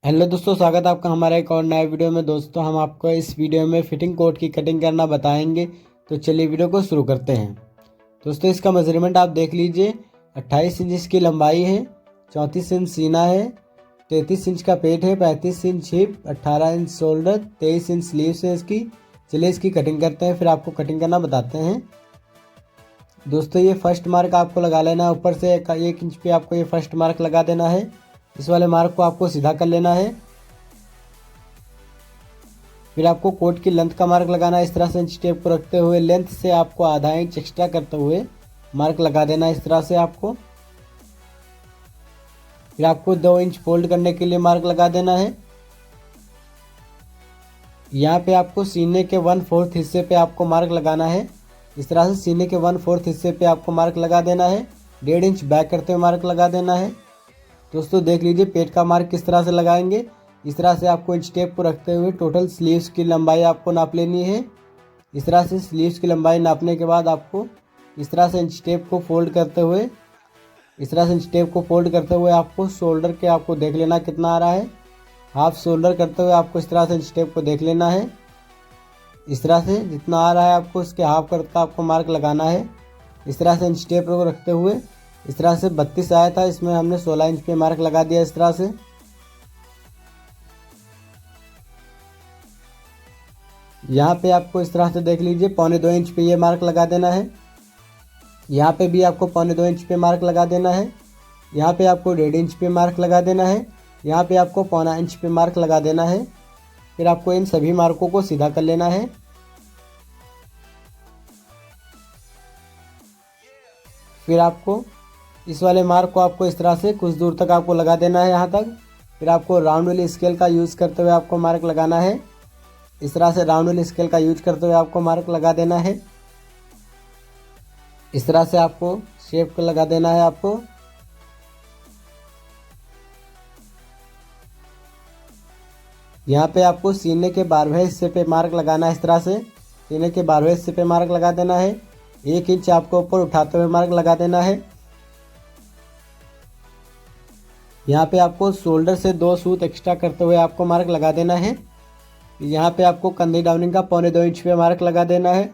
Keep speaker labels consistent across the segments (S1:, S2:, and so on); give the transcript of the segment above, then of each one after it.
S1: Hello दोस्तों, स्वागत है आपका हमारे एक और नए वीडियो में। दोस्तों, हम आपको इस वीडियो में फिटिंग कोट की कटिंग करना बताएंगे। तो चलिए वीडियो को शुरू करते हैं। दोस्तों, इसका मेजरमेंट आप देख लीजिए। 28 इंच इसकी लंबाई है, 34 इंच सीना है, 33 इंच का पेट है, 35 inch hip, 18 inch shoulder, 23 inch sleeves है इसकी। चलिए इसकी कटिंग करते हैं, फिर आपको कटिंग करना बताते हैं। दोस्तों, ये फर्स्ट मार्क आपको लगा लेना है। ऊपर से 1 इंच पे आपको ये फर्स्ट मार्क लगा देना है। इस वाले मार्क को आपको सीधा कर लेना है। फिर आपको कोट की लेंथ का मार्क लगाना है। इस तरह से इंच टेप को रखते हुए लेंथ से आपको आधा इंच एक्स्ट्रा करते हुए मार्क लगा देना है इस तरह से आपको। फिर आपको 2 इंच फोल्ड करने के लिए मार्क लगा देना है। यहाँ पे आपको सीने के 1/4 हिस्से पे आपको मार्क लगाना है। इस तरह से सीने के 1/4 हिस्से पे आपको मार्क लगा देना है। 1.5 इंच बैक करते हुए मार्क लगा देना है। दोस्तों, देख लीजिए पेट का मार्क किस तरह से लगाएंगे। इस तरह से आपको इंच टेप को रखते हुए टोटल स्लीव्स की लंबाई आपको नाप लेनी है। इस तरह से स्लीव्स की लंबाई नापने के बाद आपको इस तरह से इंच टेप को फोल्ड करते हुए आपको शोल्डर के आपको देख लेना कितना आ रहा है। हाफ शोल्डर करते हुए आपको इस तरह से इंच टेप को देख लेना है। इस तरह से जितना आ रहा है आपको इसके हाफ करके आपको मार्क लगाना है। इस तरह से इंच टेप को रखते हुए इस तरह से 32 आया था, इसमें हमने 16 इंच पे मार्क लगा दिया इस तरह से। यहाँ पे आपको इस तरह से देख लीजिए 1.25 इंच पे ये मार्क लगा देना है। यहाँ पे भी आपको 1.25 इंच पे मार्क लगा देना है। यहाँ पे आपको 1.5 इंच पे मार्क लगा देना है। यहाँ पे आपको 1.25 इंच पे मार्क लगा देना है। फिर आपको इन सभी मार्कों को सीधा कर लेना है। फिर आपको इस वाले मार्क को आपको इस तरह से कुछ दूर तक आपको लगा देना है यहाँ तक। फिर आपको राउंड वाली स्केल का यूज़ करते हुए आपको मार्क लगाना है। इस तरह से राउंड वाली स्केल का यूज करते हुए आपको मार्क लगा देना है। इस तरह से आपको शेप को लगा देना है आपको। यहाँ पे आपको सीने के 12वें हिस्से पे मार्क लगाना है। इस तरह से सीने के 12वें हिस्से पे मार्क लगा देना है। 1 इंच आपको ऊपर उठाते हुए मार्क लगा देना है। यहाँ पे आपको शोल्डर से 2 सूत एक्स्ट्रा करते हुए आपको मार्क लगा देना है। यहाँ पे आपको कंधी डाउनिंग का 1.25 इंच पे मार्क लगा देना है।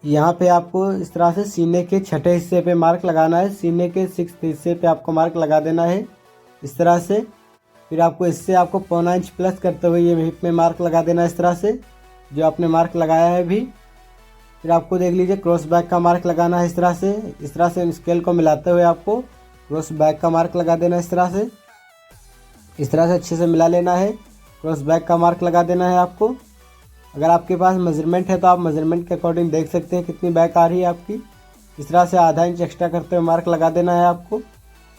S1: यहाँ पे आपको इस तरह से सीने के 6ठे हिस्से पे मार्क लगाना है। सीने के 6th हिस्से पे आपको मार्क लगा देना है इस तरह से। फिर आपको इससे आपको 1.25 इंच प्लस करते हुए ये हिप में मार्क लगा देना है इस तरह से, जो आपने मार्क लगाया है अभी। फिर आपको देख लीजिए क्रॉस बैक का मार्क लगाना है इस तरह से। इस तरह से स्केल को मिलाते हुए आपको क्रॉस बैक का मार्क लगा देना है इस तरह से। इस तरह से अच्छे से मिला लेना है। क्रॉस बैक का मार्क लगा देना है आपको। अगर आपके पास मेजरमेंट है तो आप मेजरमेंट के अकॉर्डिंग देख सकते हैं कितनी बैक आ रही है आपकी। इस तरह से आधा इंच एक्स्ट्रा करते हुए मार्क लगा देना है आपको।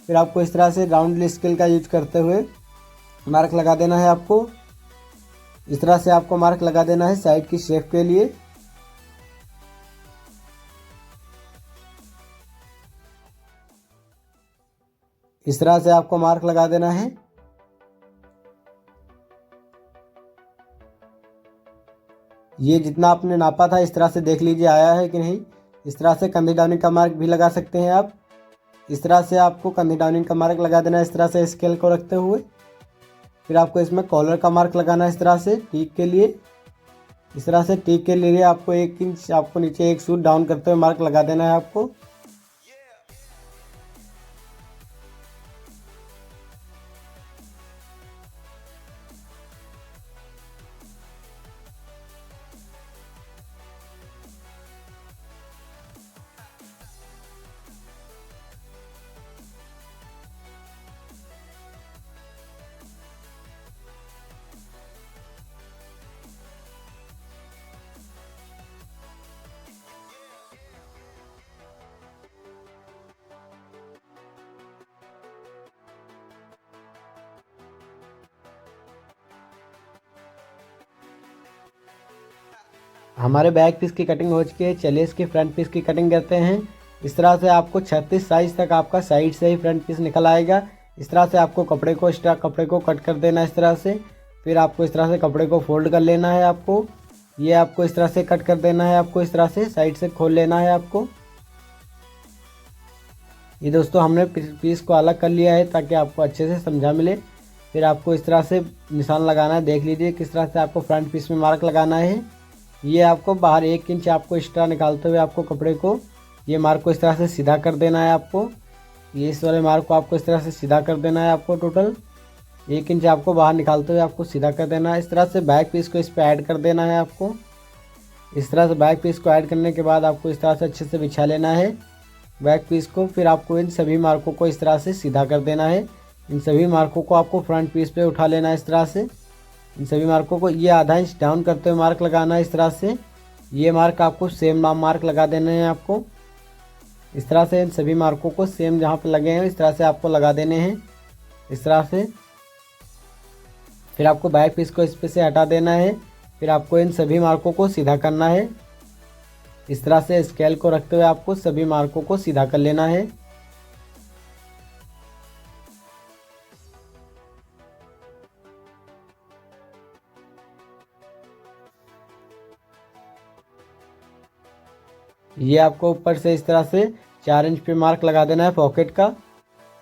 S1: फिर आपको इस तरह से राउंड स्केल का यूज करते हुए मार्क लगा देना है आपको। इस तरह से आपको मार्क लगा देना है साइड की शेप के लिए। इस तरह से आपको मार्क लगा देना है। ये जितना आपने नापा था इस तरह से देख लीजिए आया है कि नहीं। इस तरह से कंधी डाउनिंग का मार्क भी लगा सकते हैं आप। इस तरह से आपको कंधी डाउनिंग का मार्क लगा देना है इस तरह से स्केल को रखते हुए। फिर आपको इसमें कॉलर का मार्क लगाना है इस तरह से टीक के लिए। इस तरह से टीक के लिए आपको 1 इंच आपको नीचे 1 सूट डाउन करते हुए मार्क लगा देना है आपको। हमारे बैक पीस की कटिंग हो चुकी है। चलिए इसकी फ्रंट पीस की कटिंग करते हैं। इस तरह से आपको 36 साइज तक आपका साइड से ही फ्रंट पीस निकल आएगा। इस तरह से आपको एक्स्ट्रा कपड़े को कट कर देना इस तरह से। फिर आपको इस तरह से कपड़े को फोल्ड कर लेना है आपको। ये आपको इस तरह से कट कर देना है आपको। इस तरह से साइड से खोल लेना है आपको। ये दोस्तों हमने पीस को अलग कर लिया है ताकि आपको अच्छे से समझा मिले। फिर आपको इस तरह से निशान लगाना है। देख लीजिए किस तरह से आपको फ्रंट पीस में मार्क लगाना है। ये आपको बाहर 1 इंच आपको एक्स्ट्रा निकालते हुए आपको कपड़े को ये मार्क को इस तरह से सीधा कर देना है। आपको ये इस वाले मार्क को आपको इस तरह से सीधा कर देना है। आपको टोटल 1 इंच आपको बाहर निकालते हुए आपको सीधा कर देना है। इस तरह से बैक पीस को इस पर ऐड कर देना है। आपको इस तरह से बैक पीस को ऐड करने के बाद आपको इस तरह से अच्छे से बिछा लेना है बैक पीस को। फिर आपको इन सभी मार्कों को इस तरह से सीधा कर देना है। इन सभी मार्कों को आपको फ्रंट पीस पे उठा लेना है। इस तरह से इन सभी मार्कों को ये आधा इंच डाउन करते हुए मार्क लगाना है। इस तरह से ये मार्क आपको सेम मार्क लगा देने हैं। आपको इस तरह से इन सभी मार्कों को सेम जहाँ पे लगे हैं इस तरह से आपको लगा देने हैं। इस तरह से फिर आपको बैक पीस को इस पे से हटा देना है। फिर आपको इन सभी मार्कों को सीधा करना है। इस तरह से स्केल को रखते हुए आपको सभी मार्कों को सीधा कर लेना है। ये आपको ऊपर से इस तरह से 4 इंच पे मार्क लगा देना है पॉकेट का।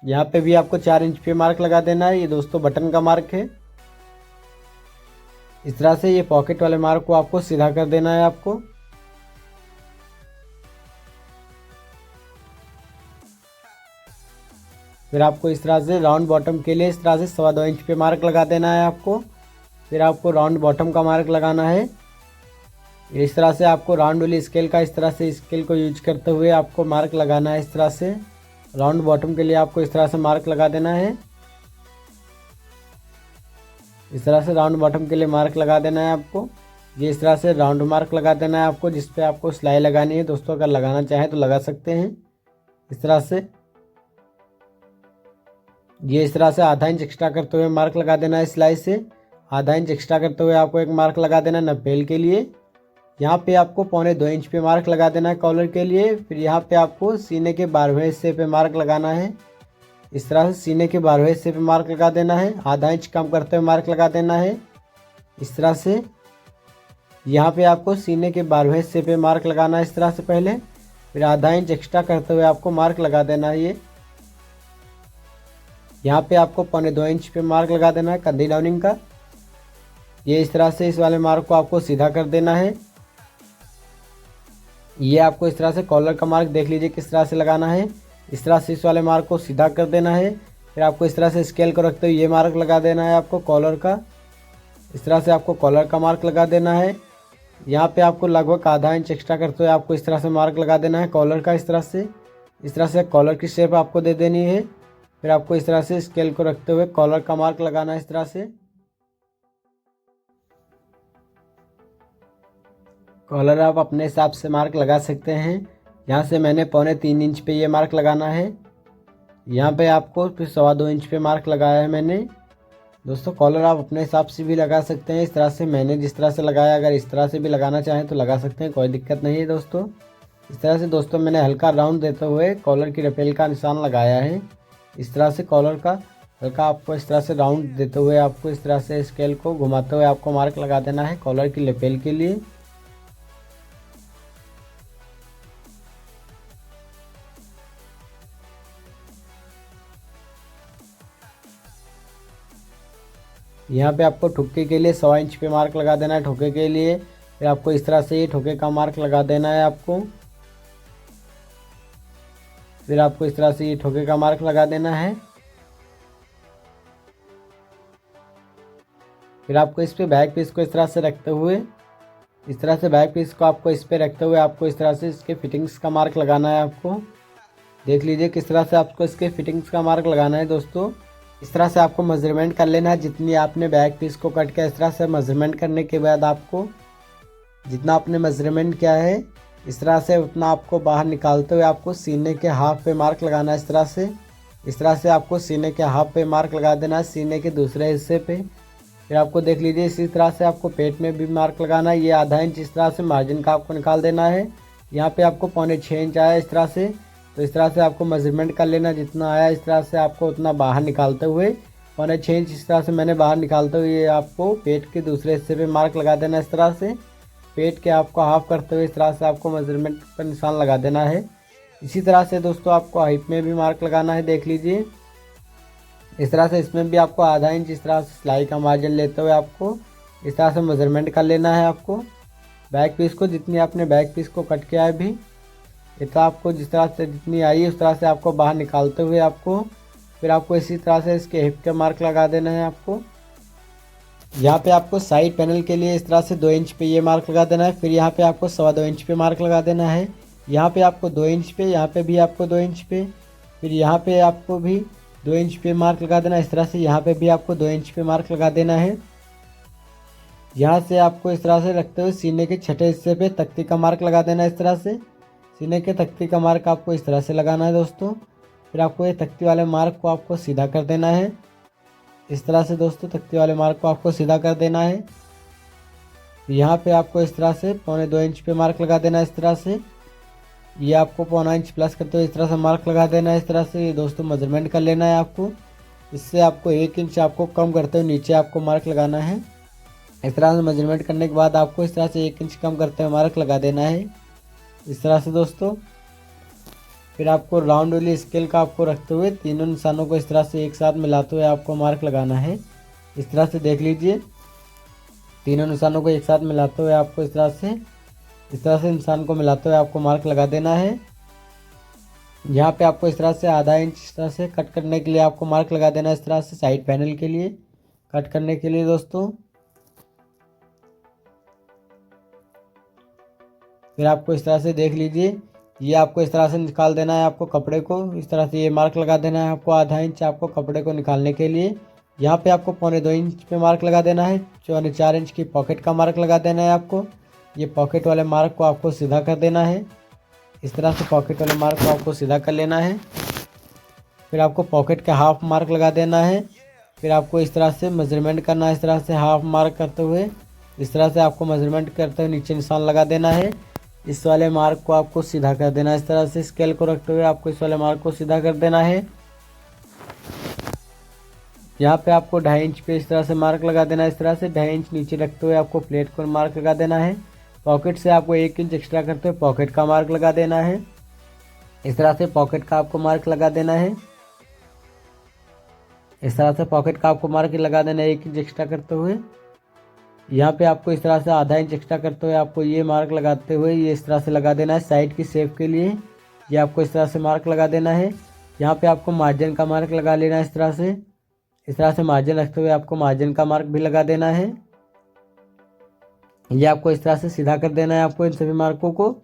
S1: यहाँ पे भी आपको 4 इंच पे मार्क लगा देना है। ये दोस्तों बटन का मार्क है। इस तरह से ये पॉकेट वाले मार्क को आपको सीधा कर देना है। आपको फिर आपको इस तरह से राउंड बॉटम के लिए इस तरह से 2.25 इंच पे मार्क लगा देना है। आपको फिर आपको राउंड बॉटम का मार्क लगाना है। इस तरह से आपको राउंड वाली स्केल का इस तरह से स्केल को यूज करते हुए आपको मार्क लगाना है। इस तरह से राउंड बॉटम के लिए आपको इस तरह से मार्क लगा देना है। इस तरह से राउंड बॉटम के लिए मार्क लगा देना है। आपको ये इस तरह से राउंड मार्क लगा देना है आपको, जिस पे आपको सिलाई लगानी है। दोस्तों अगर लगाना चाहें तो लगा सकते हैं। इस तरह से ये इस तरह से आधा इंच एक्स्ट्रा करते हुए मार्क लगा देना है। सिलाई से आधा इंच एक्स्ट्रा करते हुए आपको एक मार्क लगा देना है नपेल के लिए। यहाँ पे आपको 1.25 इंच पे मार्क लगा देना है कॉलर के लिए। फिर यहाँ पे आपको सीने के 12वें हिस्से पे मार्क लगाना है। इस तरह से सीने के 12वें हिस्से पे मार्क लगा देना है। आधा इंच कम करते हुए मार्क लगा देना है। इस तरह से यहाँ पे आपको सीने के 12वें हिस्से पे मार्क लगाना है। इस तरह से पहले फिर आधा इंच एक्स्ट्रा करते हुए आपको मार्क लगा देना है। ये यहाँ पे आपको 1.25 इंच पे मार्क लगा देना है कंधी डाउनिंग का। ये इस तरह से इस वाले मार्क को आपको सीधा कर देना है। ये आपको इस तरह से कॉलर का मार्क देख लीजिए किस तरह से लगाना है। इस तरह से इस वाले मार्क को सीधा कर देना है। फिर आपको इस तरह से स्केल को रखते हुए ये मार्क लगा देना है आपको कॉलर का। इस तरह से आपको कॉलर का मार्क लगा देना है। यहाँ पे आपको लगभग आधा इंच एक्स्ट्रा करते हुए आपको इस तरह से मार्क लगा देना है कॉलर का। इस तरह से कॉलर की शेप आपको दे देनी है। फिर आपको इस तरह से स्केल को रखते हुए कॉलर का मार्क लगाना है। इस तरह से कॉलर आप अपने हिसाब से मार्क लगा सकते हैं। यहाँ से मैंने 3.25 इंच पे ये मार्क लगाना है। यहाँ पे आपको फिर 2.25 इंच पे मार्क लगाया है मैंने। दोस्तों कॉलर आप अपने हिसाब से भी लगा सकते हैं। इस तरह से मैंने जिस तरह से लगाया, अगर इस तरह से भी लगाना चाहें तो लगा सकते हैं, कोई दिक्कत नहीं है दोस्तों। इस तरह से दोस्तों मैंने हल्का राउंड देते हुए कॉलर की रपेल का निशान लगाया है। इस तरह से कॉलर का हल्का आपको इस तरह से राउंड देते हुए आपको इस तरह से स्केल को घुमाते हुए आपको मार्क लगा देना है कॉलर की लपेल के लिए। यहाँ पे आपको ठुक्के के लिए 1.25 इंच पे मार्क लगा देना है ठुके के लिए। फिर आपको इस तरह से ये ठुके का मार्क लगा देना है आपको। फिर आपको इस तरह से ये ठुके का मार्क लगा देना है। फिर आपको इस पे बैक पीस को इस तरह से रखते हुए इस तरह से बैक पीस को आपको इस पे रखते हुए आपको इस तरह से इसके फिटिंग्स का मार्क लगाना है आपको। देख लीजिए किस तरह से आपको इसके फिटिंग्स का मार्क लगाना है दोस्तों। इस तरह से आपको मेजरमेंट कर लेना है। जितनी आपने बैक पीस को कट किया इस तरह से मेजरमेंट करने के बाद आपको जितना आपने मेजरमेंट किया है इस तरह से उतना आपको बाहर निकालते हुए आपको सीने के हाफ पे मार्क लगाना है। इस तरह से आपको सीने के हाफ पे मार्क लगा देना है सीने के दूसरे हिस्से पे। फिर आपको देख लीजिए इसी तरह से आपको पेट में भी मार्क लगाना है। ये आधा इंच इस तरह से मार्जिन का आपको निकाल देना है। यहाँ पे आपको 6.25 इंच आया इस तरह से, तो इस तरह से आपको मेजरमेंट कर लेना जितना आया। इस तरह से आपको उतना बाहर निकालते हुए 6.25 इंच इस तरह से मैंने बाहर निकालते हुए आपको पेट के दूसरे हिस्से पे मार्क लगा देना। इस तरह से पेट के आपको हाफ करते हुए इस तरह से आपको मेजरमेंट पर निशान लगा देना है। इसी तरह से दोस्तों आपको हाइप में भी मार्क लगाना है, देख लीजिए। इस तरह से इसमें भी आपको आधा इंच इस तरह से सिलाई का मार्जिन लेते हुए आपको इस तरह से मेजरमेंट कर लेना है। आपको बैक पीस को, जितनी आपने बैक पीस को कट किया है अभी, इतना आपको जिस तरह से जितनी आई है उस तरह से आपको बाहर निकालते हुए आपको फिर आपको इसी तरह से इसके हिप के मार्क लगा देना है। आपको यहाँ पे आपको साइड पैनल के लिए इस तरह से 2 इंच पे ये मार्क लगा देना है। फिर यहाँ पे आपको 2.25 इंच पे मार्क लगा देना है। यहाँ पे आपको 2 इंच पे, यहाँ पे भी आपको 2 इंच पे, फिर यहाँ पे आपको भी 2 इंच पे मार्क लगा देना है। इस तरह से यहाँ पे भी आपको 2 इंच पे मार्क लगा देना है। यहाँ से आपको इस तरह से रखते हुए सीने के छठे हिस्से पे तख्ती का मार्क लगा देना है। इस तरह से सीने के तख्ती का मार्क आपको इस तरह से लगाना है दोस्तों। फिर आपको ये तख्ती वाले मार्क को आपको सीधा कर देना है। इस तरह से दोस्तों तख्ती वाले मार्क को आपको सीधा कर देना है। यहाँ पे आपको इस तरह से 1.25 इंच पे मार्क लगा देना है। इस तरह से ये आपको 1.25 इंच प्लस करते हुए इस तरह से मार्क लगा देना है। इस तरह से ये दोस्तों मेजरमेंट कर लेना है आपको। इससे आपको 1 इंच आपको कम करते हुए नीचे आपको मार्क लगाना है। इस तरह से मेजरमेंट करने के बाद आपको इस तरह से 1 इंच कम करते हुए मार्क लगा देना है। इस तरह से दोस्तों फिर आपको राउंड वाली स्केल का आपको रखते हुए तीनों निशानों को इस तरह से एक साथ मिलाते हुए आपको मार्क लगाना है। इस तरह से देख लीजिए, तीनों निशानों को एक साथ मिलाते हुए आपको इस तरह से निशान को मिलाते हुए आपको मार्क लगा देना है। यहाँ पे आपको इस तरह से आधा इंच इस तरह से कट करने के लिए आपको मार्क लगा देना है। इस तरह से साइड पैनल के लिए कट करने के लिए दोस्तों फिर आपको इस तरह से देख लीजिए, ये आपको इस तरह से निकाल देना है। आपको कपड़े को इस तरह से ये मार्क लगा देना है। आपको आधा इंच आपको कपड़े को निकालने के लिए यहाँ पे आपको 1.25 इंच पे मार्क लगा देना है। 4.25 इंच की पॉकेट का मार्क लगा देना है। आपको ये पॉकेट वाले मार्क को आपको सीधा कर देना है। इस तरह से पॉकेट वाले मार्क को आपको सीधा कर लेना है। फिर आपको पॉकेट का हाफ मार्क लगा देना है। फिर आपको इस तरह से मेजरमेंट करना है। इस तरह से हाफ मार्क करते हुए इस तरह से आपको मेजरमेंट करते हुए नीचे निशान लगा देना है। इस वाले मार्क को आपको सीधा कर देना है। इस तरह से स्केल को रखते हुए आपको इस वाले मार्क को सीधा कर देना है। यहाँ पे आपको 2.5 इंच पे इस तरह से मार्क लगा देना है। इस तरह से 2.5 इंच नीचे रखते हुए आपको प्लेट को मार्क लगा देना है। पॉकेट से आपको 1 इंच एक्स्ट्रा करते हुए पॉकेट का मार्क लगा देना है। इस तरह से पॉकेट का आपको मार्क लगा देना है। इस तरह से पॉकेट का आपको मार्क लगा देना है 1 इंच एक्स्ट्रा करते हुए। यहाँ पे आपको इस तरह से आधा इंच एक्स्ट्रा करते हुए आपको ये मार्क लगाते हुए ये इस तरह से लगा देना है साइड की शेप के लिए। ये आपको इस तरह से मार्क लगा देना है। यहाँ पे आपको मार्जिन का मार्क लगा लेना है। इस तरह से मार्जिन रखते हुए आपको मार्जिन का मार्क भी लगा देना है। ये आपको इस तरह से सीधा कर देना है आपको इन सभी मार्कों को।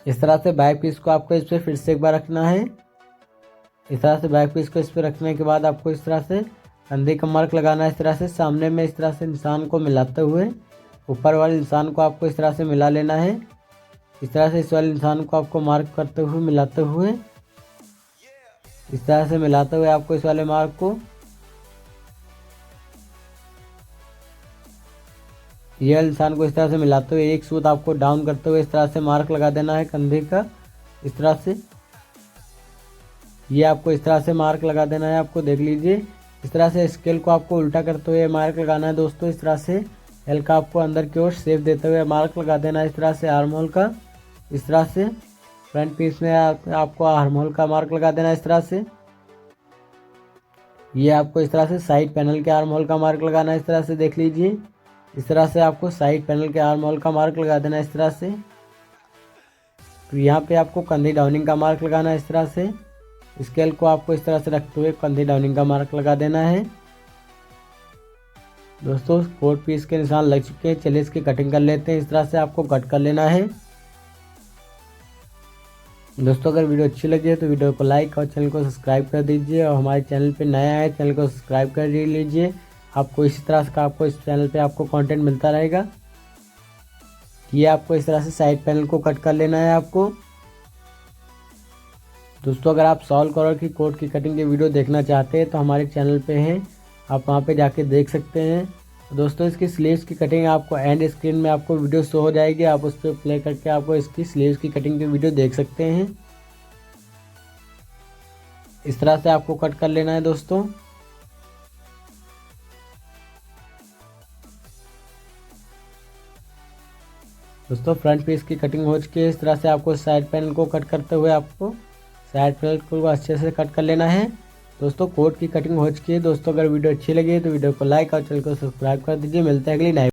S1: इस तरह से बैक पीस को आपको इस पर फिर से एक बार रखना है। इस तरह से बैक पीस को इस पर रखने के बाद आपको इस तरह से कंधे का मार्क लगाना है। इस तरह से सामने में इस तरह से निशान को मिलाते हुए ऊपर वाले निशान को आपको इस तरह से मिला लेना है। इस तरह से इस वाले निशान को आपको मार्क करते हुए मिलाते हुए इस तरह से मिलाते हुए आपको इस वाले मार्क को ये निशान को इस तरह से मिलाते हुए एक सूत आपको डाउन करते हुए इस तरह से मार्क लगा देना है कंधे का। इस तरह से ये आपको इस तरह से मार्क लगा देना है। आपको देख लीजिए, इस तरह से स्केल को आपको उल्टा करते हुए मार्क लगाना है दोस्तों। इस तरह से एल का आपको अंदर की ओर शेप देते हुए मार्क लगा देना है। इस तरह से आर्म होल का इस तरह से फ्रंट पीस में आपको आर्म होल का मार्क लगा देना है। इस तरह से ये आपको इस तरह से साइड पैनल के आर्म होल का मार्क लगाना है। इस तरह से देख लीजिए, इस तरह से आपको साइड पैनल के आर्म होल का मार्क लगा देना है। इस तरह से तो यहाँ पे आपको कंधे डाउनिंग का मार्क लगाना है। इस तरह से स्केल को आपको इस तरह से रखते हुए कंधे डाउनिंग का मार्क लगा देना है। दोस्तों कोट पीस के निशान लग चुके हैं, चलिए इसकी कटिंग कर लेते हैं। इस तरह से आपको कट कर लेना है। दोस्तों अगर वीडियो अच्छी लगी है तो वीडियो को लाइक और चैनल को सब्सक्राइब कर दीजिए, और हमारे चैनल पे नया है चैनल को सब्सक्राइब कर लीजिए। आपको इसी तरह का आपको इस चैनल पे आपको कंटेंट मिलता रहेगा। ये आपको इस तरह से साइड पैनल को कट कर लेना है आपको। दोस्तों अगर आप सॉल्व कलर की कोट की कटिंग के वीडियो देखना चाहते हैं तो हमारे चैनल पे हैं, आप वहाँ पे जाके देख सकते हैं। दोस्तों इसकी स्लीव्स की कटिंग आपको एंड स्क्रीन में आपको वीडियो शो हो जाएगी, आप उस पर प्ले करके आपको इसकी स्लीव्स की कटिंग की वीडियो देख सकते हैं। इस तरह से आपको कट कर लेना है दोस्तों। दोस्तों फ्रंट पीस की कटिंग हो चुकी है। इस तरह से आपको साइड पैनल को कट करते हुए आपको साइड पैनल को अच्छे से कट कर लेना है। दोस्तों कोट की कटिंग हो चुकी है। दोस्तों अगर वीडियो अच्छी लगी तो वीडियो को लाइक और चैनल को सब्सक्राइब कर दीजिए। मिलते हैं अगली नई